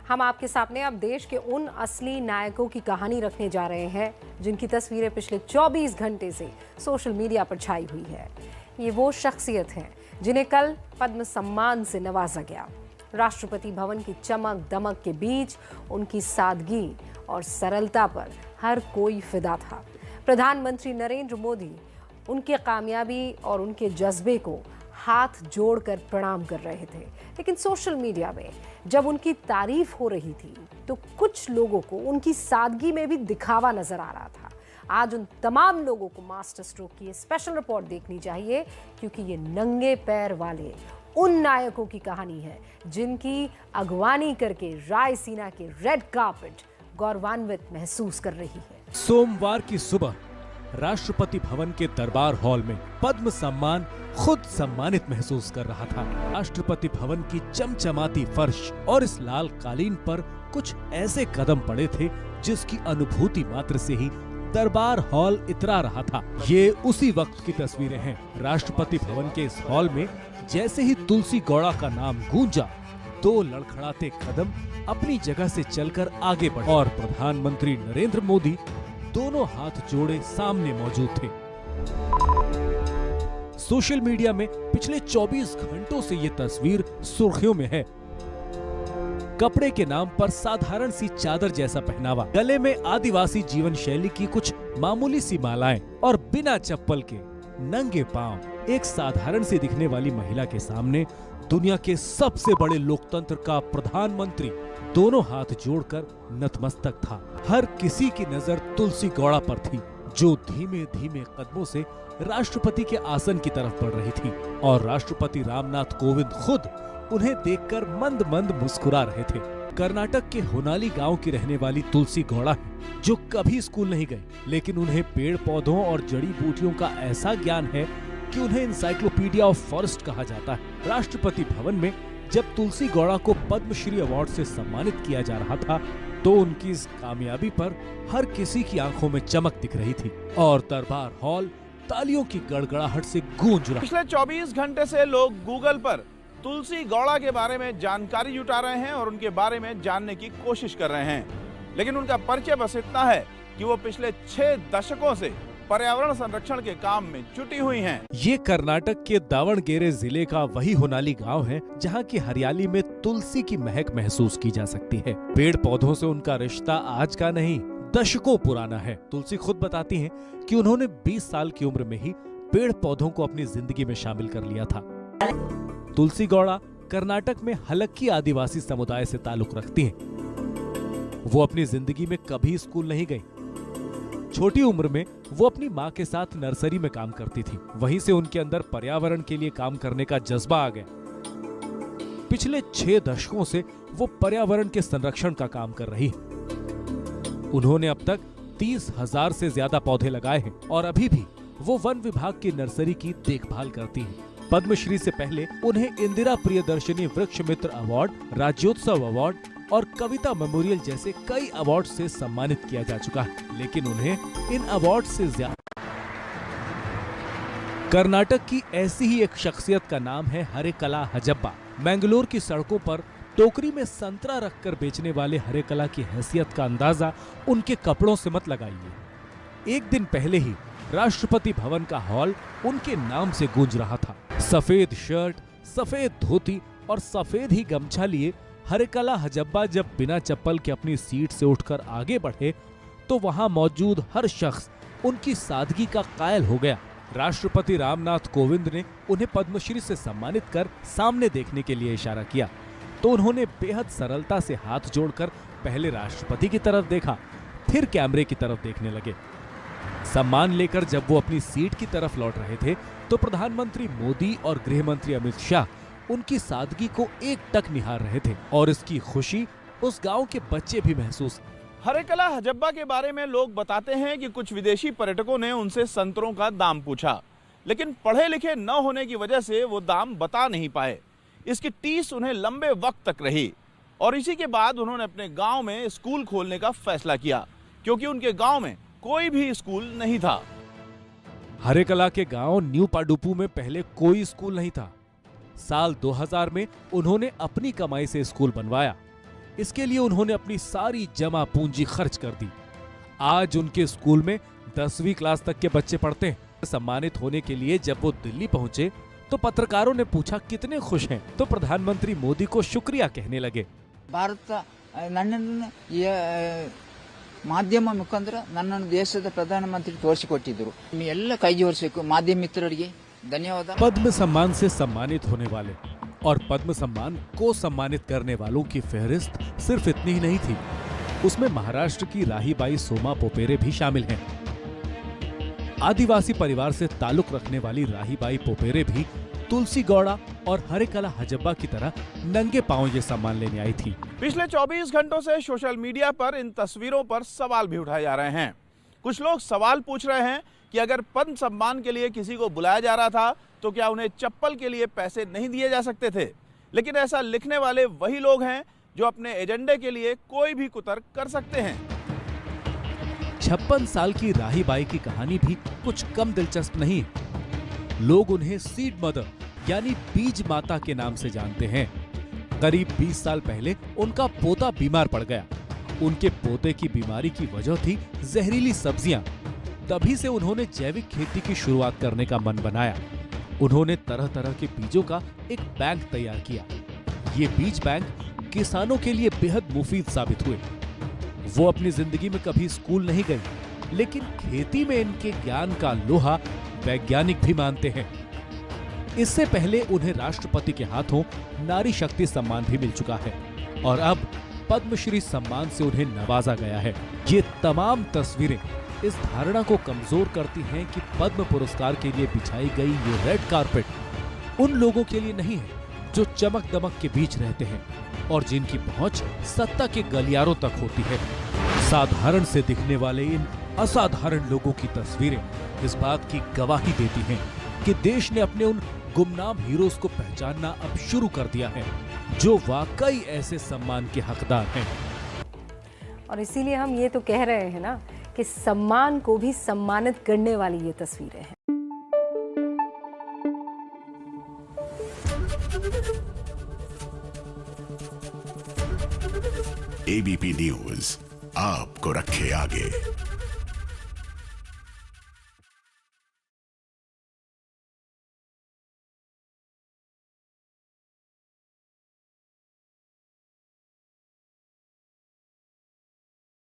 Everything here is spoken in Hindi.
हम आपके सामने अब देश के उन असली नायकों की कहानी रखने जा रहे हैं जिनकी तस्वीरें पिछले 24 घंटे से सोशल मीडिया पर छाई हुई है। ये वो शख्सियत हैं जिन्हें कल पद्म सम्मान से नवाजा गया। राष्ट्रपति भवन की चमक दमक के बीच उनकी सादगी और सरलता पर हर कोई फिदा था। प्रधानमंत्री नरेंद्र मोदी उनके कामयाबी और उनके जज्बे को हाथ जोड़कर प्रणाम कर रहे थे, लेकिन सोशल मीडिया में जब उनकी तारीफ हो रही थी तो कुछ लोगों को उनकी सादगी में भी दिखावा नजर आ रहा था। आज उन तमाम लोगों को मास्टर स्ट्रोक की स्पेशल रिपोर्ट देखनी चाहिए, क्योंकि ये नंगे पैर वाले उन नायकों की कहानी है जिनकी अगवानी करके रायसीना के रेड कार्पेट गौरवान्वित महसूस कर रही है। सोमवार की सुबह राष्ट्रपति भवन के दरबार हॉल में पद्म सम्मान खुद सम्मानित महसूस कर रहा था। राष्ट्रपति भवन की चमचमाती फर्श और इस लाल कालीन पर कुछ ऐसे कदम पड़े थे जिसकी अनुभूति मात्र से ही दरबार हॉल इतरा रहा था। ये उसी वक्त की तस्वीरें हैं। राष्ट्रपति भवन के इस हॉल में जैसे ही तुलसी गौड़ा का नाम गूंजा, दो लड़खड़ाते कदम अपनी जगह से चलकर आगे बढ़े और प्रधानमंत्री नरेंद्र मोदी दोनों हाथ जोड़े सामने मौजूद थे। सोशल मीडिया में पिछले 24 घंटों से ये तस्वीर सुर्खियों में है। कपड़े के नाम पर साधारण सी चादर जैसा पहनावा, गले में आदिवासी जीवन शैली की कुछ मामूली सी मालाएं और बिना चप्पल के नंगे पांव एक साधारण सी दिखने वाली महिला के सामने दुनिया के सबसे बड़े लोकतंत्र का प्रधानमंत्री दोनों हाथ जोड़कर नतमस्तक था। हर किसी की नजर तुलसी गौड़ा पर थी, जो धीमे धीमे कदमों से राष्ट्रपति के आसन की तरफ बढ़ रही थी और राष्ट्रपति रामनाथ कोविंद खुद उन्हें देखकर मंद मंद मुस्कुरा रहे थे। कर्नाटक के होनाली गांव की रहने वाली तुलसी गौड़ा है, जो कभी स्कूल नहीं गए, लेकिन उन्हें पेड़ पौधों और जड़ी बूटियों का ऐसा ज्ञान है कि उन्हें इंसाइक्लोपीडिया ऑफ फॉरेस्ट कहा जाता है। राष्ट्रपति भवन में जब तुलसी गौड़ा को पद्मश्री अवार्ड से सम्मानित किया जा रहा था तो उनकी इस कामयाबी पर हर किसी की आंखों में चमक दिख रही थी और दरबार हॉल तालियों की गड़गड़ाहट से गूंज रहा। पिछले 24 घंटे से लोग गूगल पर तुलसी गौड़ा के बारे में जानकारी जुटा रहे हैं और उनके बारे में जानने की कोशिश कर रहे हैं, लेकिन उनका परिचय बस इतना है कि वो पिछले 6 दशकों से पर्यावरण संरक्षण के काम में जुटी हुई हैं। ये कर्नाटक के दावणगेरे जिले का वही होनाली गांव है जहां की हरियाली में तुलसी की महक महसूस की जा सकती है। पेड़ पौधों से उनका रिश्ता आज का नहीं, दशकों पुराना है। तुलसी खुद बताती हैं कि उन्होंने 20 साल की उम्र में ही पेड़ पौधों को अपनी जिंदगी में शामिल कर लिया था। तुलसी गौड़ा कर्नाटक में हलक्की आदिवासी समुदाय से ताल्लुक रखती हैं। वो अपनी जिंदगी में कभी स्कूल नहीं गई। छोटी उम्र में वो अपनी माँ के साथ नर्सरी में काम करती थी। वहीं से उनके अंदर पर्यावरण के लिए काम करने का जज्बा आ गया। पिछले 6 दशकों से वो पर्यावरण के संरक्षण का काम कर रही है। उन्होंने अब तक 30,000 से ज्यादा पौधे लगाए हैं और अभी भी वो वन विभाग की नर्सरी की देखभाल करती हैं। पद्मश्री से पहले उन्हें इंदिरा प्रियदर्शनी वृक्ष मित्र अवार्ड, राज्योत्सव अवार्ड और कविता मेमोरियल जैसे कई अवार्ड से सम्मानित किया जा चुका है, लेकिन उन्हें इन अवार्ड से ज्यादा कर्नाटक की ऐसी ही एक शख्सियत का नाम है हरेकला हजब्बा। मैंगलोर की सड़कों पर टोकरी में संतरा रखकर बेचने वाले हरेकला की हैसियत का अंदाजा उनके कपड़ों से मत लगाइए। एक दिन पहले ही राष्ट्रपति भवन का हॉल उनके नाम से गूंज रहा था। सफेद शर्ट, सफेद धोती और सफेद ही गमछा लिए हरेकला हजब्बा जब बिना चप्पल के अपनी सीट से उठकर आगे बढ़े तो वहां मौजूद हर शख्स उनकी सादगी का कायल हो गया। राष्ट्रपति रामनाथ कोविंद ने उन्हें पद्मश्री से सम्मानित कर सामने देखने के लिए इशारा किया तो उन्होंने बेहद सरलता से हाथ जोड़कर पहले राष्ट्रपति की तरफ देखा, फिर कैमरे की तरफ देखने लगे। सम्मान लेकर जब वो अपनी सीट की तरफ लौट रहे थे तो प्रधानमंत्री मोदी और गृह मंत्री अमित शाह उनकी सादगी को एकटक निहार रहे थे और इसकी खुशी उस गांव के बच्चे भी महसूस। हरेकला हजब्बा के बारे में लोग बताते हैं कि कुछ विदेशी पर्यटकों ने उनसे संतरों का दाम पूछा, लेकिन पढ़े लिखे न होने की वजह से वो दाम बता नहीं पाए। इसकी टीस उन्हें लंबे वक्त तक रही और इसी के बाद उन्होंने अपने गांव में स्कूल खोलने का फैसला किया, क्योंकि उनके गांव में कोई भी स्कूल नहीं था। हरेकला के गांव न्यू पाडुपू में पहले कोई स्कूल नहीं था। साल 2000 में उन्होंने अपनी कमाई से स्कूल बनवाया। इसके लिए उन्होंने अपनी सारी जमा पूंजी खर्च कर दी। आज उनके स्कूल में 10वीं क्लास तक के बच्चे पढ़ते हैं। सम्मानित होने के लिए जब वो दिल्ली पहुंचे तो पत्रकारों ने पूछा कितने खुश हैं, तो प्रधानमंत्री मोदी को शुक्रिया कहने लगे। ಭಾರತ ನನ್ನನ್ನು ಮಾಧ್ಯಮ ಮುಖಾಂತರ ನನ್ನನ್ನು ದೇಶದ ಪ್ರಧಾನಮಂತ್ರಿ ತೋರಿಸಿಕೊಟ್ಟಿದ್ದರು। ಎಲ್ಲ ಕೈ ಜೋಡಿಸಬೇಕು ಮಾಧ್ಯಮ ಮಿತ್ರರಿಗೆ धन्यवाद। पद्म सम्मान से सम्मानित होने वाले और पद्म सम्मान को सम्मानित करने वालों की फहरिस्त सिर्फ इतनी ही नहीं थी, उसमें महाराष्ट्र की राहीबाई सोमा पोपेरे भी शामिल हैं। आदिवासी परिवार से ताल्लुक रखने वाली राहीबाई पोपेरे भी तुलसी गौड़ा और हरेकला हजब्बा की तरह नंगे पांव ये सम्मान लेने आई थी। पिछले 24 घंटों से सोशल मीडिया पर इन तस्वीरों पर सवाल भी उठाए जा रहे हैं। कुछ लोग सवाल पूछ रहे हैं कि अगर पद्म सम्मान के लिए किसी को बुलाया जा रहा था तो क्या उन्हें चप्पल के लिए पैसे नहीं दिए जा सकते थे? लेकिन ऐसा लिखने वाले वही लोग हैं जो अपने एजेंडे के लिए कोई भी कुतर्क कर सकते हैं। 56 साल की राहीबाई की कहानी भी कुछ कम दिलचस्प नहीं। लोग उन्हें सीड मदर यानी बीज माता के नाम से जानते हैं। करीब 20 साल पहले उनका पोता बीमार पड़ गया। उनके पोते की बीमारी की वजह थी जहरीली सब्जियां। तभी से उन्होंने जैविक खेती की शुरुआत करने का मन बनाया। उन्होंने तरह तरह के बीजों का एक बैंक तैयार किया। ये बीज बैंक किसानों के लिए बेहद मुफीद साबित हुए। वो अपनी जिंदगी में कभी स्कूल नहीं गए, लेकिन खेती में इनके ज्ञान का लोहा वैज्ञानिक भी मानते हैं। इससे पहले उन्हें राष्ट्रपति के हाथों नारी शक्ति सम्मान भी मिल चुका है और अब पद्मश्री सम्मान से उन्हें नवाजा गया है। ये तमाम तस्वीरें इस धारणा को कमजोर करती हैं कि पद्म पुरस्कार के लिए बिछाई गई ये रेड कारपेट उन लोगों के लिए नहीं है जो चमक दमक के बीच रहते हैं और जिनकी पहुंच सत्ता के गलियारों तक होती है। साधारण से दिखने वाले इन असाधारण लोगों की तस्वीरें इस बात की गवाही देती हैं कि देश ने अपने उन गुमनाम हीरोज को पहचानना अब शुरू कर दिया है जो वाकई ऐसे सम्मान के हकदार हैं। और इसीलिए हम ये तो कह रहे हैं ना कि सम्मान को भी सम्मानित करने वाली ये तस्वीरें हैं। ABP न्यूज आपको रखे आगे।